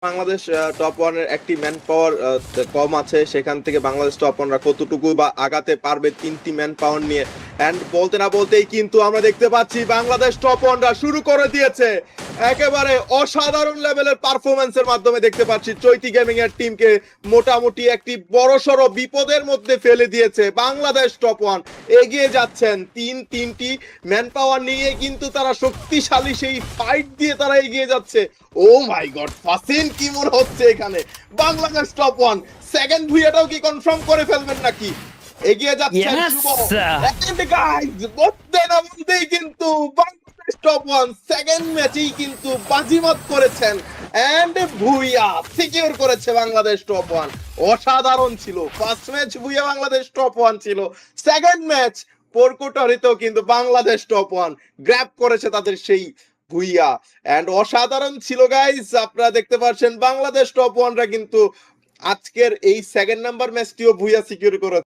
Bangladesh top ওয়ানের একটি man power কম আছে, সেখান থেকে বাংলাদেশ টপ ওয়ানরা কতটুকু বা আগাতে পারবে তিনটি ম্যান পাওয়ার নিয়ে। এন্ড বলতে না বলতেই কিন্তু আমরা দেখতে পাচ্ছি বাংলাদেশ টপ ওয়ানরা শুরু করে দিয়েছে একেবারে অসাধারণ লেভেলের পারফরমেন্সের মাধ্যমে। দেখতে পাচ্ছি চৈতি গেমিং এর টিমকে মোটামুটি একটি বড়সড় বিপদের মধ্যে ফেলে দিয়েছে বাংলাদেশ টপ ওয়ান। এগিয়ে যাচ্ছেন তিনটি ম্যান পাওয়ার নিয়ে, কিন্তু তারা শক্তিশালী সেই ফাইট দিয়ে তারা এগিয়ে যাচ্ছে। ও মাই গড, ফাসিন কি মনে হচ্ছে এখানে বাংলাদেশ টপ ওয়ান সেকেন্ড ভুইয়াটাও কি কনফার্ম করে ফেলবেন নাকি? এগিয়ে যাচ্ছেন Yes! শুভ। এন্ড গাইস, বলতে না বলতেই কিন্তু বাংলাদেশ টপ ওয়ান সেকেন্ড ম্যাচেই কিন্তু বাজিমাত করেছেন এন্ড ভুইয়া সিকিউর করেছে বাংলাদেশ টপ ওয়ান। অসাধারণ ছিল ফার্স্ট ম্যাচ ভুইয়া বাংলাদেশ টপ ওয়ান ছিল, সেকেন্ড ম্যাচ পোরকুটরিতেও কিন্তু বাংলাদেশ টপ ওয়ান গ্র্যাব করেছে তাদের সেই ভুইয়া। এন্ড অসাধারণ ছিল গাইস, আপনারা দেখতে পাচ্ছেন বাংলাদেশ টপ ওয়ানরা কিন্তু আজকের এই সেকেন্ড নাম্বার ম্যাচটিও ভুইয়া সিকিউর করে